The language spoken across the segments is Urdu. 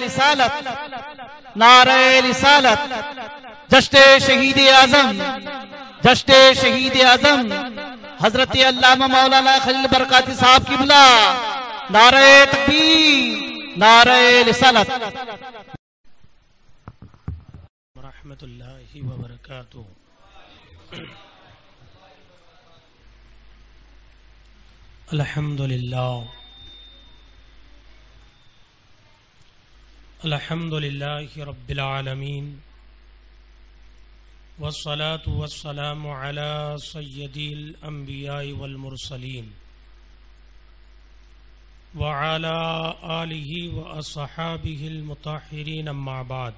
رسالت، نعرہ رسالت، جشن شہید اعظم، جشن شہید اعظم حضرت علامہ مولانا خلیل برکاتی صاحب کی بلا، نعرہ تکبیر، نعرہ رسالت۔ ورحمۃ اللہ وبرکاتہ۔ الحمدللہ الحمدللہ رب العالمین، والصلاة والسلام علی سیدی الانبیاء والمرسلین وعلی آلہ واصحابہ المطہرین، اما بعد،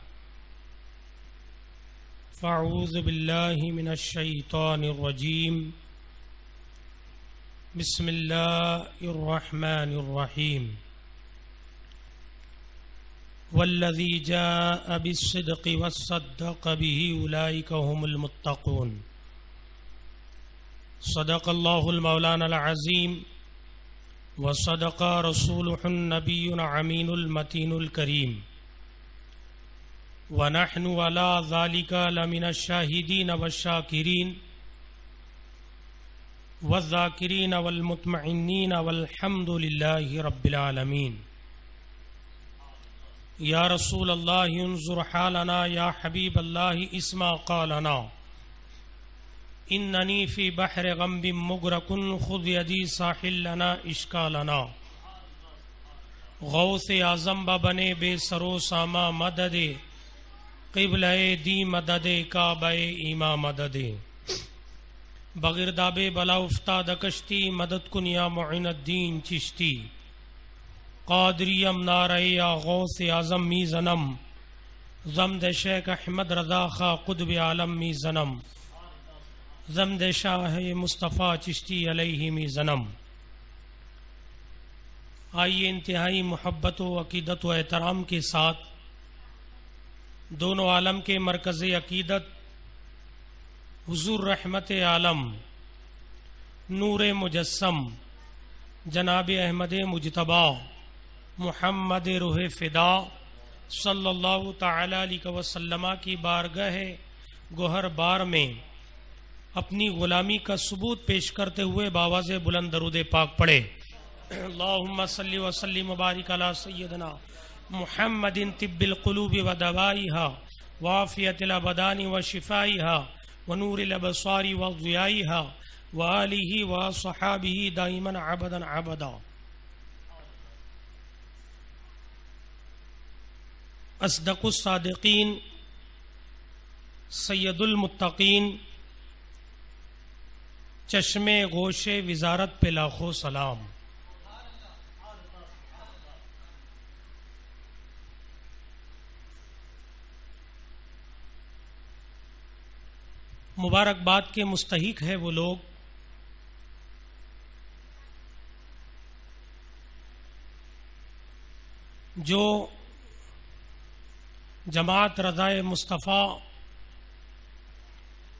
فاعوذ باللہ من الشیطان الرجیم، بسم اللہ الرحمن الرحیم، والذی جاء بالصدق وصدق به اولئک هم المتقون۔ صدق اللہ المولانا العظیم وصدق رسولہ النبی الامین المتین الکریم، ونحن علی ذلک لمن الشاہدین والشاکرین والذاکرین والمطمئنین، والحمد للہ رب العالمین۔ یا رسول اللہ انظر حالنا، یا حبیب اللہ اسمع قالنا، اننی فی بحر غمب مغرق، خذ یدی ساحل لنا اشکالنا۔ غوث اعظم بنے بے سرو ساما مدد، قبلہ دی مدد، کعبہ ایما مدد۔ بغرداب بلا افتاد کشتی، مدد کن یا معین الدین چشتی۔ قادریم نعرہ یا غوث اعظم می زنم، زمد شیخ احمد رضا خا قطب عالم می زنم، زمد شاہ مصطفیٰ چشتی علیہ می زنم۔ آئیے انتہائی محبت و عقیدت و احترام کے ساتھ دونوں عالم کے مرکز عقیدت حضور رحمت عالم نور مجسم جناب احمد مجتبی محمد روح فدا صلی اللہ تعالی علیہ وسلم کی بارگاہ گوہر بار میں اپنی غلامی کا ثبوت پیش کرتے ہوئے باواز بلند درود پاک پڑھے۔ اللہم صلی وسلم وبارک علی سیدنا محمد طب القلوب و دوائیہا، وعافیت الابدان و شفائیہا، ونور الابصار و ضیائیہا، وآلہ و صحابہ دائما عبدا عبدا۔ اصدق الصادقین، سید المتقین، چشم گوش وزارت پہ لاکھوں سلام۔ مبارکباد کے مستحق ہے وہ لوگ جو جماعت رضائے مصطفیٰ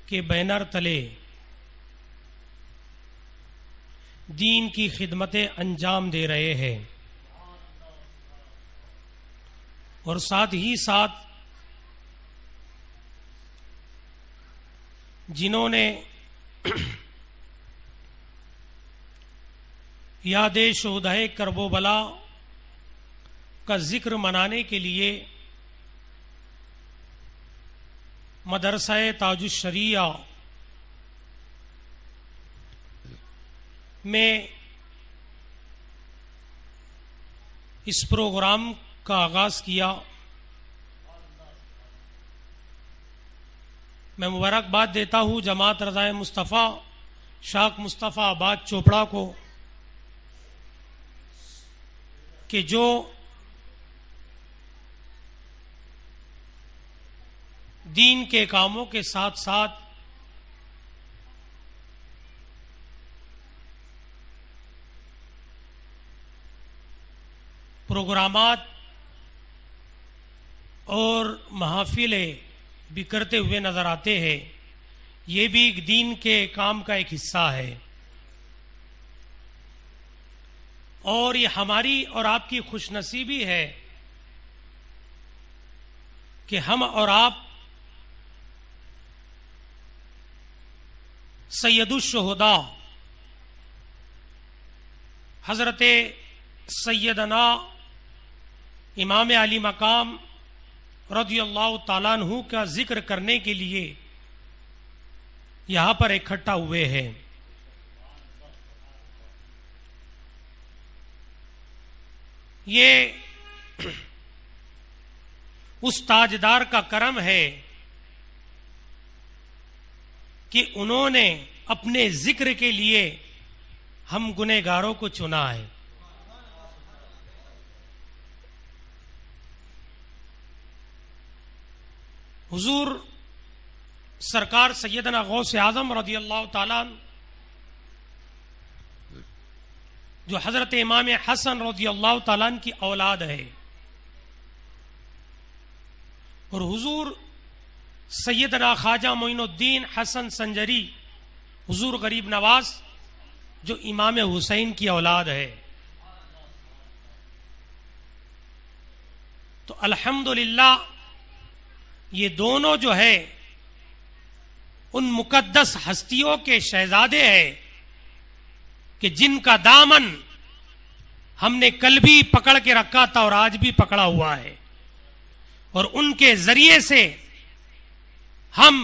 کے بینر تلے دین کی خدمتیں انجام دے رہے ہیں، اور ساتھ ہی ساتھ جنہوں نے یاد شہدائے کرب و بلا کا ذکر منانے کے لیے مدرسہ تاج الشریعہ میں اس پروگرام کا آغاز کیا، میں مبارکباد دیتا ہوں جماعت رضائے مصطفیٰ شاق مصطفیٰ آباد چوپڑا کو کہ جو دین کے کاموں کے ساتھ ساتھ پروگرامات اور محافلیں بھی کرتے ہوئے نظر آتے ہیں۔ یہ بھی ایک دین کے کام کا ایک حصہ ہے، اور یہ ہماری اور آپ کی خوش نصیبی ہے کہ ہم اور آپ سید الشہداء حضرت سیدنا امام علی مقام رضی اللہ تعالیٰ عنہ کا ذکر کرنے کے لیے یہاں پر اکٹھا ہوئے ہیں. یہ اس تاجدار کا کرم ہے کہ انہوں نے اپنے ذکر کے لیے ہم گنہگاروں کو چنا ہے. حضور سرکار سیدنا غوث اعظم رضی اللہ تعالیٰ عنہ جو حضرت امام حسن رضی اللہ تعالیٰ عنہ کی اولاد ہے، اور حضور سیدنا خواجہ معین الدین حسن سنجری حضور غریب نواز جو امام حسین کی اولاد ہے. تو الحمدللہ یہ دونوں جو ہے ان مقدس ہستیوں کے شہزادے ہیں کہ جن کا دامن ہم نے کل بھی پکڑ کے رکھا تھا اور آج بھی پکڑا ہوا ہے، اور ان کے ذریعے سے ہم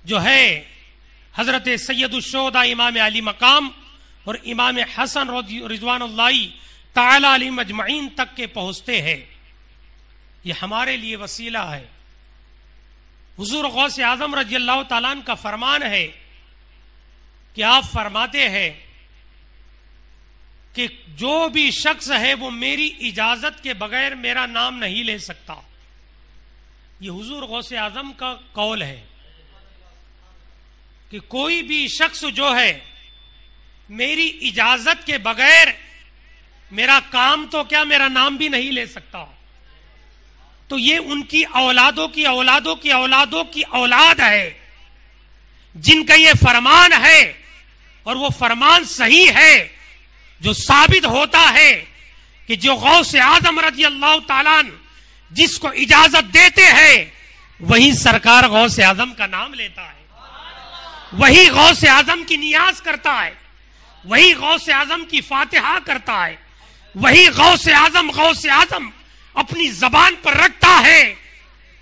جو ہے حضرت سید الشہداء امام علی مقام اور امام حسن رضوان اللہ تعالی علیہ مجمعین تک کے پہنچتے ہیں. یہ ہمارے لیے وسیلہ ہے. حضور غوث اعظم رضی اللہ تعالیٰ عنہ کا فرمان ہے کہ آپ فرماتے ہیں کہ جو بھی شخص ہے وہ میری اجازت کے بغیر میرا نام نہیں لے سکتا. یہ حضور غوث اعظم کا قول ہے کہ کوئی بھی شخص جو ہے میری اجازت کے بغیر میرا کام تو کیا میرا نام بھی نہیں لے سکتا. تو یہ ان کی اولادوں کی اولادوں کی اولادوں کی اولاد ہے جن کا یہ فرمان ہے، اور وہ فرمان صحیح ہے جو ثابت ہوتا ہے کہ جو غوث اعظم رضی اللہ تعالیٰ عنہ جس کو اجازت دیتے ہیں وہی سرکار غوث اعظم کا نام لیتا ہے، وہی غوث اعظم کی نیاز کرتا ہے، وہی غوث اعظم کی فاتحہ کرتا ہے، وہی غوث اعظم اپنی زبان پر رکھتا ہے.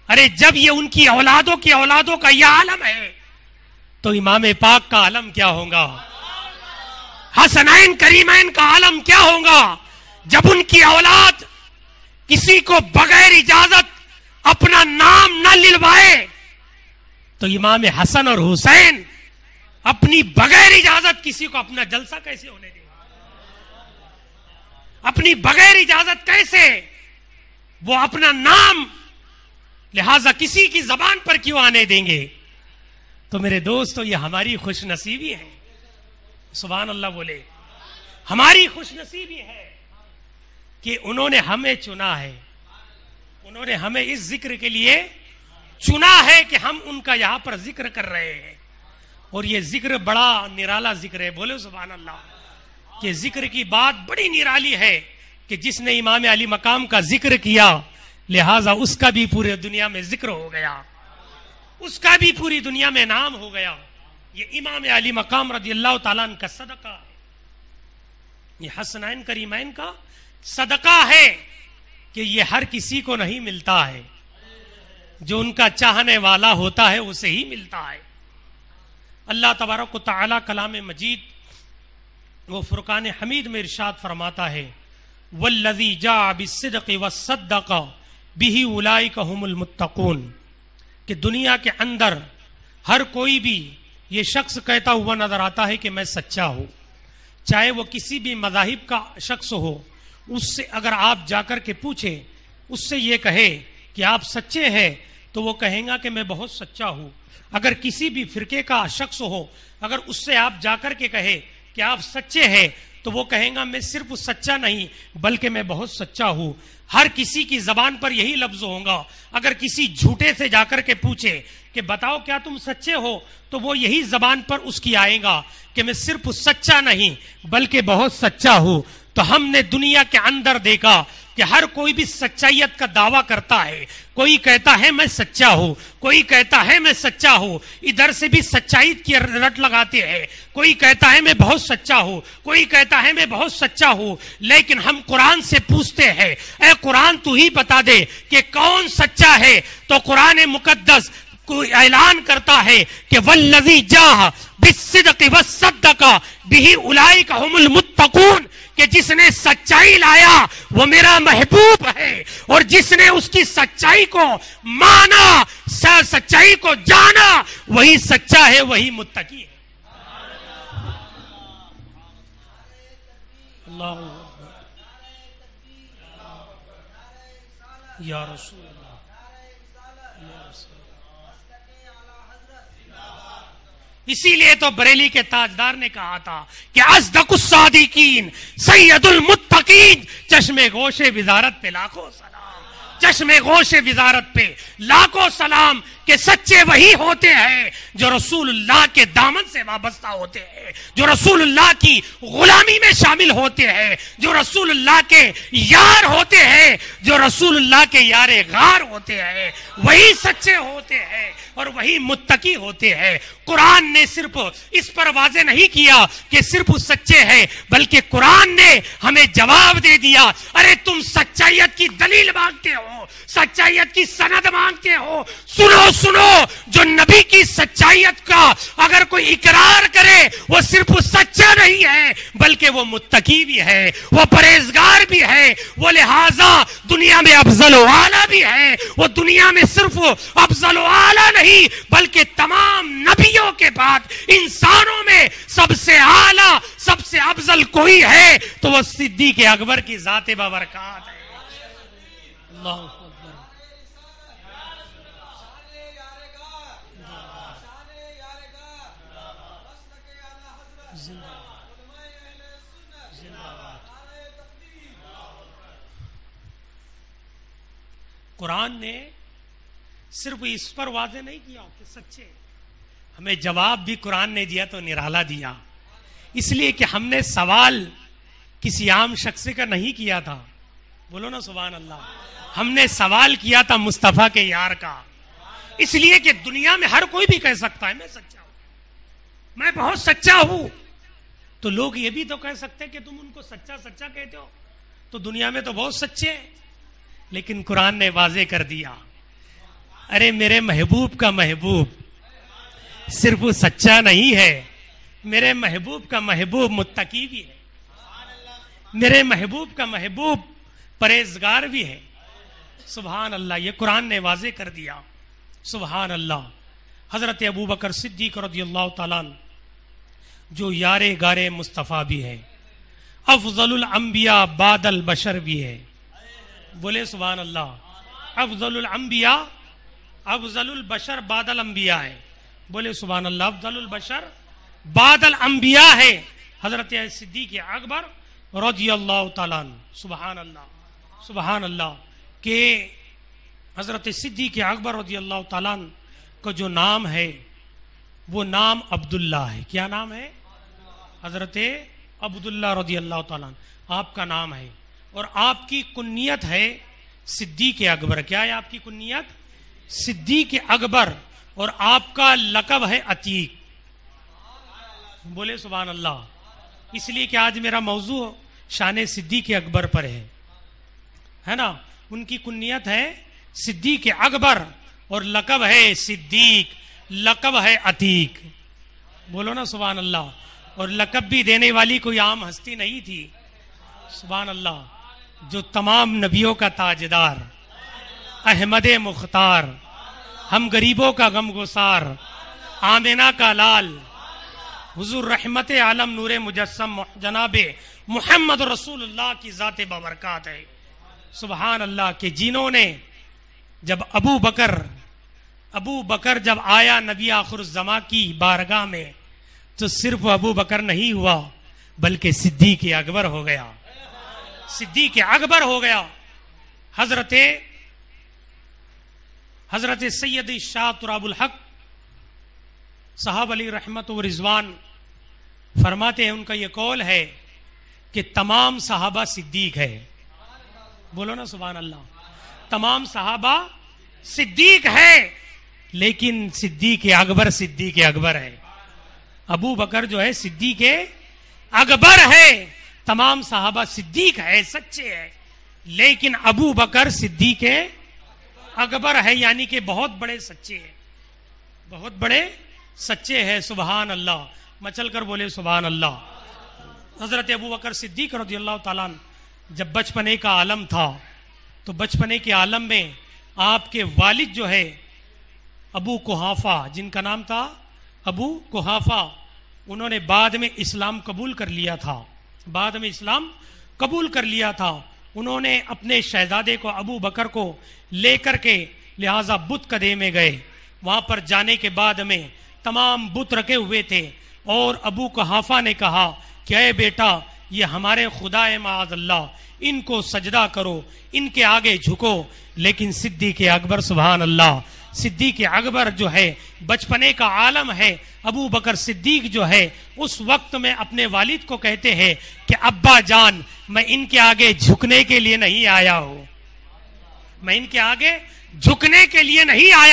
ارے جب یہ ان کی اولادوں کا یہ عالم ہے تو امام پاک کا عالم کیا ہوگا، حسنین کریمین کا عالم کیا ہوگا جب ان کی اولاد کسی کو بغیر اجازت اپنا نام نہ للوائے. تو امام حسن اور حسین اپنی بغیر اجازت کسی کو اپنا جلسہ کیسے ہونے دیں گے؟ اپنی بغیر اجازت کیسے وہ اپنا نام لہذا کسی کی زبان پر کیوں آنے دیں گے؟ تو میرے دوستو یہ ہماری خوش نصیبی ہے. سبحان اللہ بولے. ہماری خوش نصیبی ہے کہ انہوں نے ہمیں چنا ہے، انہوں نے ہمیں اس ذکر کے لیے چنا ہے کہ ہم ان کا یہاں پر ذکر کر رہے ہیں. اور یہ ذکر بڑا نرالا ذکر ہے. بولے سبحان اللہ. کہ ذکر کی بات بڑی نرالی ہے کہ جس نے امام علی مقام کا ذکر کیا لہذا اس کا بھی پورے دنیا میں ذکر ہو گیا، اس کا بھی پوری دنیا میں نام ہو گیا. یہ امام علی مقام رضی اللہ تعالیٰ عنہ کا صدقہ ہے، یہ حسنین کریمین کا صدقہ ہے کہ یہ ہر کسی کو نہیں ملتا ہے. جو ان کا چاہنے والا ہوتا ہے اسے ہی ملتا ہے. اللہ تبارک و تعالی کلام مجید وہ فرقان حمید میں ارشاد فرماتا ہے والذی جاء بالصدق وصدق به اولئک هم المتقون، کہ دنیا کے اندر ہر کوئی بھی یہ شخص کہتا ہوا نظر آتا ہے کہ میں سچا ہوں، چاہے وہ کسی بھی مذاہب کا شخص ہو. اس سے اگر آپ جا کر کے پوچھیں، اس سے یہ کہے کہ آپ سچے ہیں تو وہ کہیں گا کہ میں بہت سچا ہوں. اگر کسی بھی فرقے کا شخص ہو، اگر اس سے آپ جا کر کے کہے کہ آپ سچے ہیں تو وہ کہیں گا میں صرف سچا نہیں بلکہ میں بہت سچا ہوں. ہر کسی کی زبان پر یہی لفظ ہوگا. اگر کسی جھوٹے سے جا کر کے پوچھے کہ بتاؤ کیا تم سچے ہو تو وہ یہی زبان پر اس کی آئے گا کہ میں صرف سچا نہیں بلکہ بہت سچا ہوں. تو ہم نے دنیا کے اندر دیکھا کہ ہر کوئی بھی سچائیت کا دعویٰ کرتا ہے. کوئی کہتا ہے میں سچا ہوں, کوئی کہتا ہے میں سچا ہوں, ادھر سے بھی سچائی کی رٹ لگاتے ہیں. کوئی کہتا ہے میں بہت سچا ہوں, کوئی کہتا ہے میں بہت سچا ہوں. لیکن ہم قرآن سے پوچھتے ہیں, اے قرآن تو ہی بتا دے کہ کون سچا ہے. تو قرآن مقدس کو اعلان کرتا ہے کہ والذی جاء بالصدق وصدق بہ اولئک هم المتقون, کہ جس نے سچائی لایا وہ میرا محبوب ہے, اور جس نے اس کی سچائی کو مانا, سچائی کو جانا, وہی سچا ہے, وہی متقی ہے. اللہ یا رسول اللہ. اسی لیے تو بریلی کے تاجدار نے کہا تھا کہ اصدق الصادقین سید المتقین. چشم گوش وزارت پہ لاکھوں سلام, چشم گوش وزارت پہ لاکھوں سلام, کہ سچے وہی ہوتے ہیں جو رسول اللہ کے دامن سے وابستہ ہوتے ہیں, جو رسول اللہ کی غلامی میں شامل ہوتے ہیں, جو رسول اللہ کے یار ہوتے ہیں, جو رسول اللہ کے یار غار ہوتے ہیں, وہی سچے ہوتے ہیں اور وہی متقی ہوتے ہیں. قرآن نے صرف اس پر واضح نہیں کیا کہ صرف سچے ہیں, بلکہ قرآن نے ہمیں جواب دے دیا, ارے تم سچائیت کی دلیل مانگتے ہو, سچائیت کی سند مانگتے ہو, سنو جو نبی کی سچائیت کا اگر کوئی اقرار کرے وہ صرف سچا نہیں ہے بلکہ وہ متقی بھی ہے, وہ پرہیزگار بھی ہے, وہ لہذا دنیا میں افضل و اعلیٰ بھی ہے. وہ دنیا میں صرف افضل و اعلیٰ نہیں بلکہ تمام نبیوں کے بعد انسانوں میں سب سے اعلیٰ, سب سے افضل کوئی ہے تو وہ صدیق اکبر کی ذات بابرکات ہے. اللہ قرآن نے صرف اس پر واضح نہیں کیا کہ سچے, ہمیں جواب بھی قرآن نے دیا تو نرالا دیا. اس لیے کہ ہم نے سوال کسی عام شخص کا نہیں کیا تھا, بولو نا سبحان اللہ, ہم نے سوال کیا تھا مصطفیٰ کے یار کا. اس لیے کہ دنیا میں ہر کوئی بھی کہہ سکتا ہے میں سچا ہوں, میں بہت سچا ہوں, تو لوگ یہ بھی تو کہہ سکتے ہیں کہ تم ان کو سچا سچا کہتے ہو, تو دنیا میں تو بہت سچے ہیں. لیکن قرآن نے واضح کر دیا, ارے میرے محبوب کا محبوب صرف سچا نہیں ہے, میرے محبوب کا محبوب متقی بھی ہے, میرے محبوب کا محبوب پرہیزگار بھی ہے. سبحان اللہ, یہ قرآن نے واضح کر دیا. سبحان اللہ. حضرت ابو بکر صدیق رضی اللہ تعالیٰ جو یارے گارے مصطفیٰ بھی ہے, افضل الانبیاء بعد البشر بھی ہے. بولے سبحان اللہ. افضل الانبیاء, افضل البشر بعد الانبیاء ہے. بولے سبحان اللہ. افضل البشر بعد الانبیاء ہے حضرت صدیق اکبر رضی اللہ تعالیٰ. سبحان اللہ, سبحان اللہ. کہ حضرت صدیق اکبر رضی اللہ تعالیٰ کا جو نام ہے وہ نام عبداللہ ہے. کیا نام ہے؟ حضرت عبداللہ رضی اللہ تعالیٰ آپ کا نام ہے, اور آپ کی کنیت ہے صدیق اکبر. کیا ہے آپ کی کنیت؟ صدیق اکبر, اور آپ کا لقب ہے عتیق. بولے سبحان اللہ. اس لیے کہ آج میرا موضوع شان صدیق اکبر پر ہے نا. ان کی کنیت ہے صدیق اکبر اور لقب ہے صدیق, لقب ہے عتیق. بولو نا سبحان اللہ. اور لقب بھی دینے والی کوئی عام ہستی نہیں تھی. سبحان اللہ. جو تمام نبیوں کا تاجدار, احمد مختار, ہم غریبوں کا غم گسار, آمینہ کا لال, حضور رحمت عالم نور مجسم جناب محمد رسول اللہ کی ذات بابرکات ہے. سبحان اللہ. کہ جنہوں نے جب ابو بکر جب آیا نبی آخر الزماں کی بارگاہ میں, تو صرف ابو بکر نہیں ہوا بلکہ صدیق اکبر ہو گیا. صدیق اکبر ہو گیا. حضرت سید شاہ تراب الحق صاحب علی رحمت و رضوان فرماتے ہیں, ان کا یہ قول ہے کہ تمام صحابہ صدیق ہے. بولو نا سبحان اللہ. تمام صحابہ صدیق ہے، لیکن صدیق اکبر ہے. ابو بکر جو ہے صدیق اکبر ہے. تمام صحابہ صدیق ہے، سچے ہے، لیکن ابو بکر صدیق اکبر ہے، یعنی کہ بہت بڑے سچے ہیں، بہت بڑے سچے ہیں. سبحان اللہ. مچل کر بولے سبحان اللہ. حضرت ابو بکر صدیق رضی اللہ تعالیٰ عنہ جب بچپنے کا عالم تھا تو بچپنے کے عالم میں آپ کے والد جو ہے ابو قحافہ، جن کا نام تھا ابو قحافہ، انہوں نے بعد میں اسلام قبول کر لیا تھا. انہوں نے اپنے شہزادے کو ابو بکر کو لے کر کے لہذا بت قدے میں گئے. وہاں پر جانے کے بعد میں تمام بت رکھے ہوئے تھے اور ابو قحافہ نے کہا کہ اے بیٹا، یہ ہمارے خدا ہے معاذ اللہ، ان کو سجدہ کرو، ان کے آگے جھکو. لیکن صدیق اکبر، سبحان اللہ، صدیق اکبر جو ہے بچپنے کا عالم ہے. ابو بکر صدیق جو ہے اس وقت میں اپنے والد کو کہتے ہیں کہ ابا جان، میں ان کے آگے جھکنے کے لیے نہیں آیا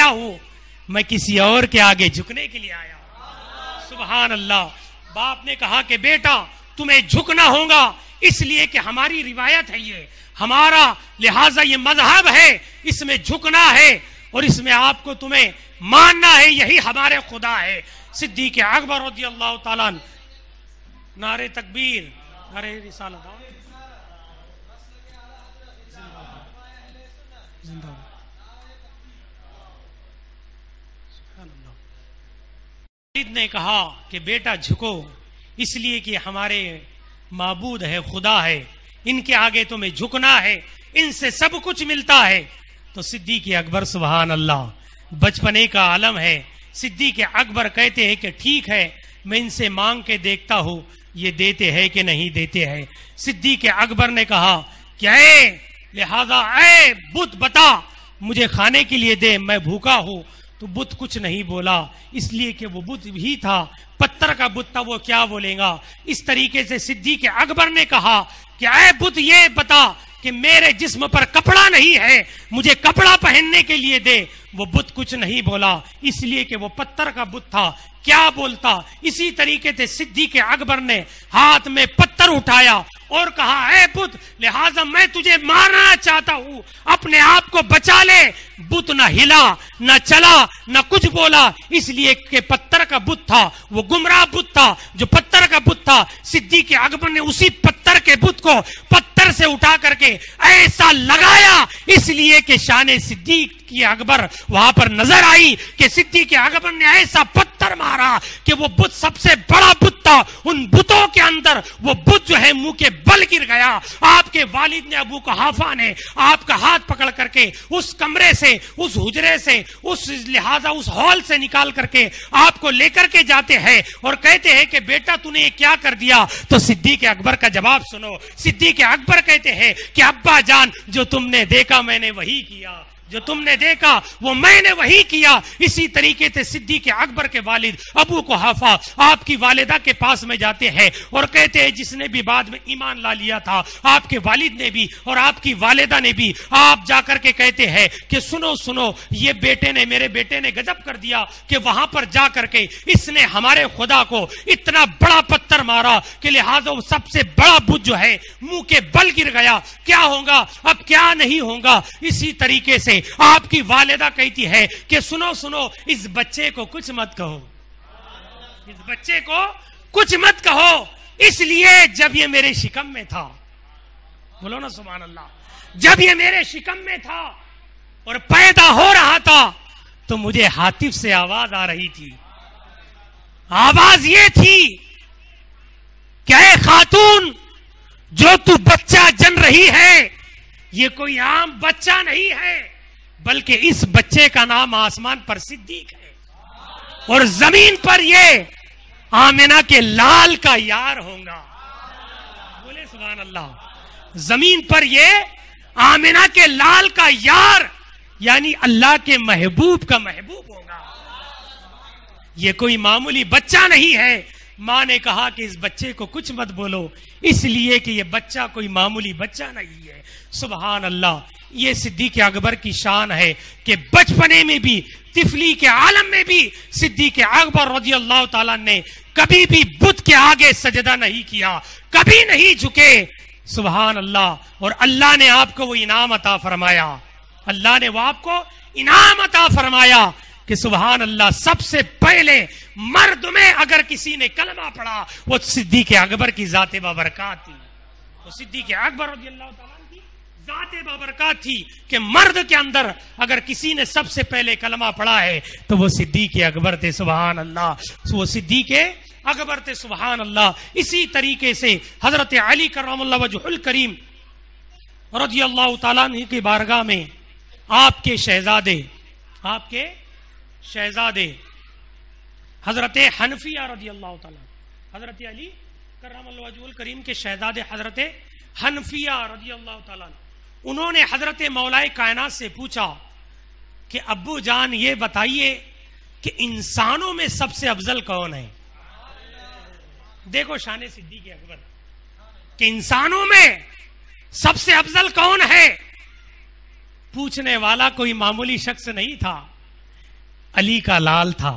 ہوں، میں کسی اور کے آگے جھکنے کے لیے آیا ہوں. سبحان اللہ. باپ نے کہا کہ بیٹا تمہیں جھکنا ہوگا، اس لیے کہ ہماری روایت ہے، یہ ہمارا لہذا یہ مذہب ہے، اس میں جھکنا ہے اور اس میں آپ کو تمہیں ماننا ہے، یہی ہمارے خدا ہے. صدیق اکبر رضی اللہ تعالیٰ عنہ. نعرہ تکبیر، نعرہ رسالت. والد نے کہا کہ بیٹا جھکو، اس لیے کہ ہمارے معبود ہے، خدا ہے، ان کے آگے تمہیں جھکنا ہے، ان سے سب کچھ ملتا ہے. تو صدیق اکبر، سبحان اللہ، بچپنے کا عالم ہے. صدیق اکبر کہتے ہیں کہ ٹھیک ہے، میں ان سے مانگ کے دیکھتا ہوں یہ دیتے ہیں کہ نہیں دیتے ہیں. صدیق اکبر نے کہا کہ لہذا اے بت بتا، مجھے کھانے کے لیے دے، میں بھوکا ہوں. تو بت کچھ نہیں بولا، اس لیے کہ وہ بت ہی تھا، پتھر کا بت تھا، وہ کیا بولے گا. اس طریقے سے صدیق اکبر نے کہا کہ اے بت یہ بتا کہ میرے جسم پر کپڑا نہیں ہے، مجھے کپڑا پہننے کے لیے دے. وہ بت کچھ نہیں بولا، اس لیے کہ وہ پتھر کا بت تھا، کیا بولتا. اسی طریقے سے صدیق اکبر نے ہاتھ میں پتھر اٹھایا اور کہا اے بت، لہذا میں تجھے مارنا چاہتا ہوں، اپنے آپ کو بچا لے. بت نہ ہلا، نہ چلا، نہ کچھ بولا، اس لیے کہ پتھر کا بت تھا، وہ گمراہ بت تھا جو پتھر کا بت تھا. صدیق اکبر نے اسی پتھر کے بت کو پتھر سے اٹھا کر کے ایسا لگایا، اس لیے کہ شان صدیق کی اکبر وہاں پر نظر آئی کہ صدیق اکبر نے ایسا پتھر مارا کہ وہ بت سب سے بڑا بت تھا، ان بتوں کے اندر وہ بت جو ہے منہ کے بل گر گیا. آپ کے والد نے، ابو قحافہ نے آپ کا ہاتھ پکڑ کر کے اس کمرے سے، اس حجرے سے، اس لہذا اس ہال سے نکال کر کے آپ کو لے کر کے جاتے ہیں اور کہتے ہیں کہ بیٹا تو نے یہ کیا کر دیا. تو صدیق اکبر کا جواب سنو. صدیق اکبر کہتے ہیں کہ ابا جان، جو تم نے دیکھا میں نے وہی کیا، جو تم نے دیکھا وہ میں نے وہی کیا. اسی طریقے سے صدیق اکبر کے والد ابو قحافہ آپ کی والدہ کے پاس میں جاتے ہیں اور کہتے ہیں جس نے بھی بعد میں ایمان لا لیا تھا، آپ کے والد نے بھی اور آپ کی والدہ نے بھی. آپ جا کر کے کہتے ہیں کہ سنو سنو، یہ میرے بیٹے نے گجب کر دیا کہ وہاں پر جا کر کے اس نے ہمارے خدا کو اتنا بڑا پتھر مارا کہ لہذا وہ سب سے بڑا بت جو ہے منہ کے بل گر گیا. کیا ہوگا اب، کیا نہیں ہوگا. اسی طریقے سے آپ کی والدہ کہتی ہے کہ سنو سنو، اس بچے کو کچھ مت کہو، اس بچے کو کچھ مت کہو، اس لیے جب یہ میرے شکم میں تھا، بولو نا سبحان اللہ، جب یہ میرے شکم میں تھا اور پیدا ہو رہا تھا تو مجھے ہاتف سے آواز آ رہی تھی. آواز یہ تھی کہ اے خاتون، جو تو بچہ جن رہی ہے یہ کوئی عام بچہ نہیں ہے، بلکہ اس بچے کا نام آسمان پر صدیق ہے اور زمین پر یہ آمنہ کے لال کا یار ہوگا. بولے سبحان اللہ. زمین پر یہ آمنہ کے لال کا یار یعنی اللہ کے محبوب کا محبوب ہوگا. یہ کوئی معمولی بچہ نہیں ہے، ماں نے کہا کہ اس بچے کو کچھ مت بولو، اس لیے کہ یہ بچہ کوئی معمولی بچہ نہیں ہے۔ سبحان اللہ، یہ صدیق اکبر کی شان ہے کہ بچپنے میں بھی، طفلی کے عالم میں بھی صدیق اکبر رضی اللہ تعالیٰ نے کبھی بھی بت کے آگے سجدہ نہیں کیا، کبھی نہیں جھکے۔ سبحان اللہ، اور اللہ نے آپ کو وہ انعام عطا فرمایا، اللہ نے وہ آپ کو انعام عطا فرمایا کہ سبحان اللہ سب سے پہلے مرد میں اگر کسی نے کلمہ پڑھا وہ صدیق اکبر کی ذات بابرکات تھی، وہ صدیق اکبر رضی اللہ تعالیٰ کی ذات بابرکات تھی کہ مرد کے اندر اگر کسی نے سب سے پہلے کلمہ پڑھا ہے تو وہ صدیق اکبر تھے۔ سبحان اللہ، وہ صدیق اکبر تھے۔ سبحان اللہ، اسی طریقے سے حضرت علی کرم اللہ وجہ الکریم رضی اللہ تعالیٰ عنہ کی بارگاہ میں آپ کے شہزادے حضرت حنفیہ رضی اللہ تعالیٰ، حضرت علی کرم اللہ وجہ الکریم کے شہزادے حضرت حنفیہ رضی اللہ تعالیٰ، انہوں نے حضرت مولائے کائنات سے پوچھا کہ ابو جان یہ بتائیے کہ انسانوں میں سب سے افضل کون ہے؟ دیکھو شان صدیق اکبر کہ انسانوں میں سب سے افضل کون ہے؟ پوچھنے والا کوئی معمولی شخص نہیں تھا، علی کا لال تھا۔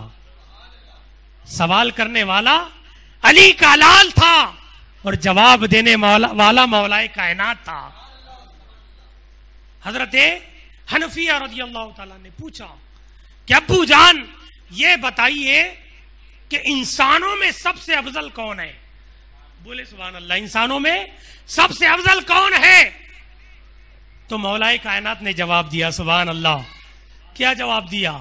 سوال کرنے والا علی کا لال تھا اور جواب دینے والا مولائے کائنات تھا۔ حضرت حنفیہ رضی اللہ تعالیٰ نے پوچھا کہ ابو جان یہ بتائیے کہ انسانوں میں سب سے افضل کون ہے؟ بولے سبحان اللہ، انسانوں میں سب سے افضل کون ہے؟ تو مولائے کائنات نے جواب دیا، سبحان اللہ، کیا جواب دیا؟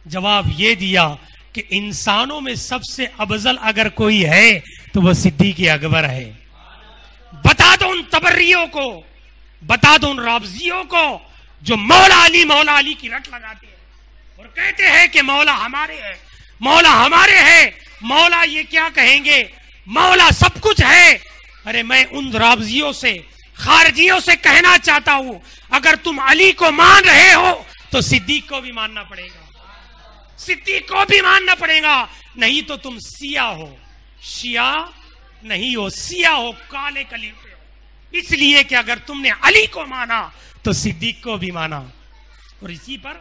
جواب یہ دیا کہ انسانوں میں سب سے افضل اگر کوئی ہے تو وہ صدیق اکبر ہے۔ بتا دو ان تبریوں کو، بتا دو ان رافضیوں کو جو مولا علی کی رٹ لگاتے ہیں اور کہتے ہیں کہ مولا ہمارے ہے، مولا ہمارے ہے، مولا یہ کیا کہیں گے، مولا سب کچھ ہے۔ ارے میں ان رافضیوں سے، خارجیوں سے کہنا چاہتا ہوں، اگر تم علی کو مان رہے ہو تو صدیق کو بھی ماننا پڑے گا، صدیق کو بھی ماننا پڑے گا، نہیں تو تم سیاہ ہو، شیعہ نہیں ہو، سیاہ ہو، کالے کلیپے ہو۔ اس لیے کہ اگر تم نے علی کو مانا تو صدیق کو بھی مانا۔ اور اسی پر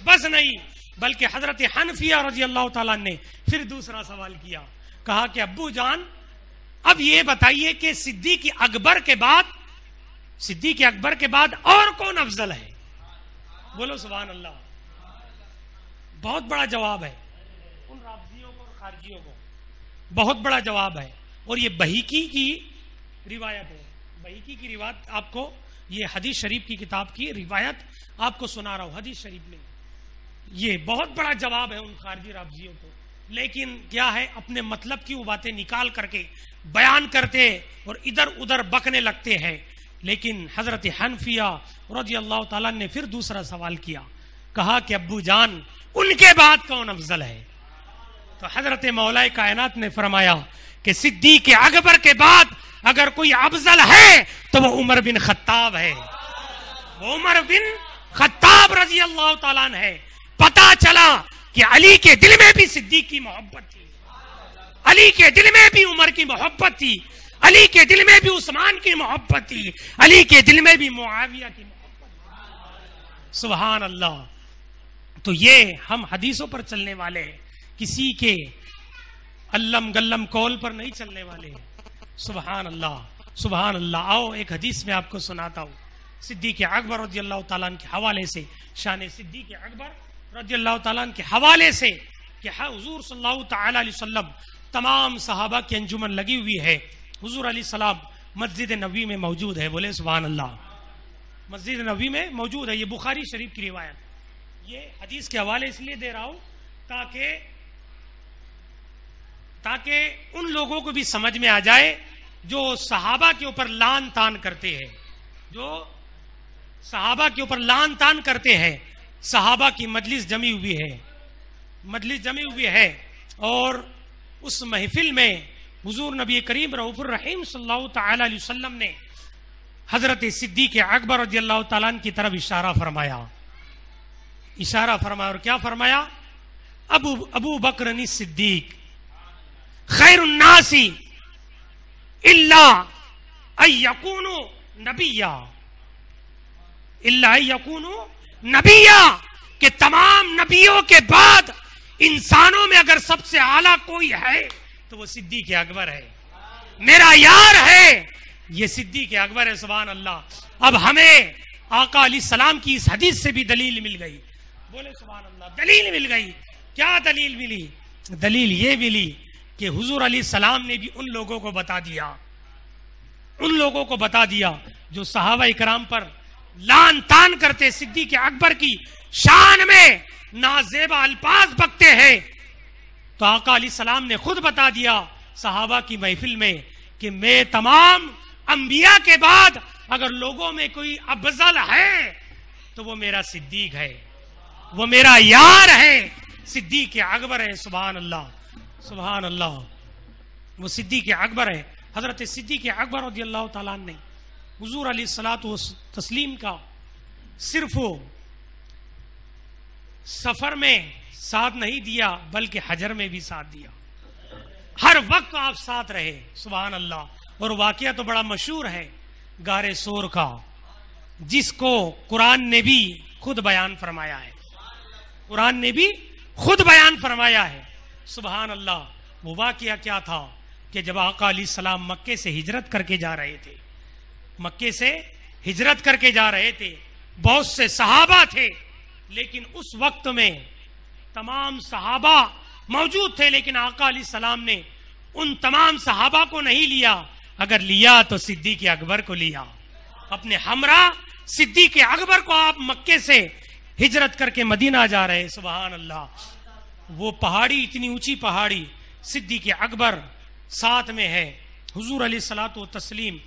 بس نہیں بلکہ حضرت حنفیہ رضی اللہ تعالیٰ نے پھر دوسرا سوال کیا، کہا کہ ابو جان اب یہ بتائیے کہ صدیق اکبر کے بعد اور کون افضل ہے؟ بولو سبحان اللہ۔ بہت بڑا جواب ہے ان رافضیوں کو اور خارجیوں کو، بہت بڑا جواب ہے، اور یہ بہیقی کی روایت ہے۔ بہیقی کی روایت آپ کو، یہ حدیث شریف کی کتاب کی روایت آپ کو سنا رہا ہوں، حدیث شریف میں یہ بہت بڑا جواب ہے ان خارجی رافضیوں کو۔ لیکن کیا ہے، اپنے مطلب کی وہ باتیں نکال کر کے بیان کرتے اور ادھر ادھر بکنے لگتے ہیں۔ لیکن حضرت حنفیہ رضی اللہ تعالیٰ نے پھر دوسرا سوال کیا، کہا کہ ابو جان ان کے بعد کون افضل ہے؟ تو حضرت مولا کائنات نے فرمایا کہ صدیق اکبر کے بعد اگر کوئی افضل ہے تو وہ عمر بن خطاب ہے، وہ عمر بن خطاب رضی اللہ تعالیٰ عنہ ہے۔ پتا چلا کہ علی کے دل میں بھی صدیق کی محبت تھی، علی کے دل میں بھی عمر کی محبت تھی، علی کے دل میں بھی عثمان کی محبت تھی، علی کے دل میں بھی معاویہ کی محبت تھی۔ سبحان اللہ۔ تو یہ ہم حدیثوں پر چلنے والے ہیں، کسی کے علم گلم قول پر نہیں چلنے والے ہیں۔ سبحان اللہ، سبحان اللہ۔ آؤ ایک حدیث میں آپ کو سناتا ہوں صدیق اکبر رضی اللہ تعالیٰ عنہ کے حوالے سے، شان صدیق اکبر رضی اللہ تعالیٰ عنہ کے حوالے سے کہ حضور صلی اللہ تعالیٰ علیہ وسلم تمام صحابہ کی انجمن لگی ہوئی ہے، حضور علیہ السلام مسجد نبوی میں موجود ہے، بولے سبحان اللہ، مسجد نبوی میں موجود ہے۔ یہ بخاری شریف کی روایت، یہ حدیث کے حوالے اس لیے دے رہا ہوں تاکہ ان لوگوں کو بھی سمجھ میں آ جائے جو صحابہ کے اوپر لان تان کرتے ہیں، جو صحابہ کے اوپر لان تان کرتے ہیں۔ صحابہ کی مجلس جمی ہوئی ہے اور اس محفل میں حضور نبی کریم رؤوف الرحیم صلی اللہ تعالی علیہ وسلم نے حضرت صدیق اکبر رضی اللہ تعالیٰ عنہ کی طرف اشارہ فرمایا اور کیا فرمایا؟ ابو بکر صدیق خیر الناس الا ان یکونوا نبیا، الا ان یکونوا نبیا، کہ تمام نبیوں کے بعد انسانوں میں اگر سب سے اعلیٰ کوئی ہے تو وہ صدیق اکبر ہے، میرا یار ہے، یہ صدیق اکبر ہے. سبحان اللہ. اب ہمیں آقا علیہ السلام کی اس حدیث سے بھی دلیل مل گئی. بولے سبحان اللہ. دلیل مل گئی. کیا دلیل ملی؟ دلیل یہ ملی کہ حضور علیہ السلام نے بھی ان لوگوں کو بتا دیا جو صحابہ کرام پر لان تان کرتے، صدیق اکبر کی شان میں نازیبا الفاظ بکتے ہیں. تو آقا علیہ السلام نے خود بتا دیا صحابہ کی محفل میں کہ میں تمام انبیاء کے بعد اگر لوگوں میں کوئی افضل ہے تو وہ میرا صدیق ہے، وہ میرا یار ہے، صدیق اکبر ہے. سبحان اللہ سبحان اللہ. وہ صدیق اکبر ہے. حضرت صدیق اکبر رضی اللہ تعالیٰ عنہ نے حضور علیہ الصلوۃ والتسلیم کا صرف سفر میں ساتھ نہیں دیا بلکہ حجر میں بھی ساتھ دیا. ہر وقت آپ ساتھ رہے. سبحان اللہ. اور واقعہ تو بڑا مشہور ہے غار سور کا، جس کو قرآن نے بھی خود بیان فرمایا ہے. قرآن نے بھی خود بیان فرمایا ہے. سبحان اللہ. وہ واقعہ کیا تھا کہ جب آقا علیہ السلام مکے سے ہجرت کر کے جا رہے تھے، بہت سے صحابہ تھے، لیکن اس وقت میں تمام صحابہ موجود تھے، لیکن آقا علیہ السلام نے ان تمام صحابہ کو نہیں لیا. اگر لیا تو صدیق اکبر کو لیا. اپنے ہمراہ صدیق اکبر کو آپ مکے سے ہجرت کر کے مدینہ جا رہے. سبحان اللہ. وہ پہاڑی، اتنی اونچی پہاڑی، صدیق اکبر ساتھ میں ہے، حضور علیہ الصلوۃ والتسلیم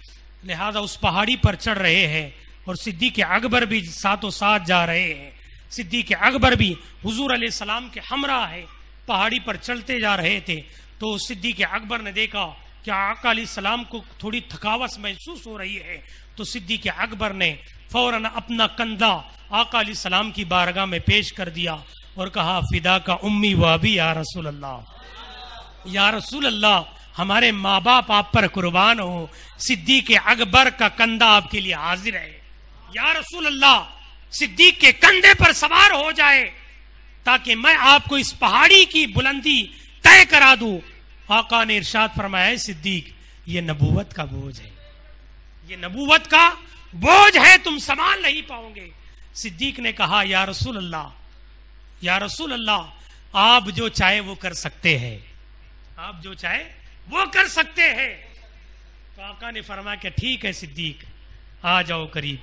لہذا اس پہاڑی پر چڑھ رہے ہیں اور صدیق اکبر بھی ساتھوں ساتھ جا رہے ہیں. صدیق اکبر بھی حضور علیہ السلام کے ہمراہ ہے، پہاڑی پر چلتے جا رہے تھے. تو صدیق اکبر نے دیکھا کہ آقا علیہ السلام کو تھوڑی تھکاوٹ محسوس ہو رہی ہے. تو صدیق اکبر نے فوراً اپنا کندھا آقا علیہ السلام کی بارگاہ میں پیش کر دیا اور کہا فدا کا امی و ابی یا رسول اللہ، یا رسول اللہ ہمارے ماں باپ آپ پر قربان ہو، صدیق اکبر کا کندھا آپ کے لیے حاضر ہے. یا رسول اللہ صدیق کے کندھے پر سوار ہو جائے تاکہ میں آپ کو اس پہاڑی کی بلندی طے کرا دوں. آقا نے ارشاد فرمایا صدیق یہ نبوت کا بوجھ ہے، یہ نبوت کا بوجھ ہے، تم سنبھال نہیں پاؤ گے. صدیق نے کہا یا رسول اللہ، یا رسول اللہ آپ جو چاہے وہ کر سکتے ہیں، آپ جو چاہے وہ کر سکتے ہیں. تو آقا نے فرمایا کہ ٹھیک ہے صدیق آ جاؤ قریب.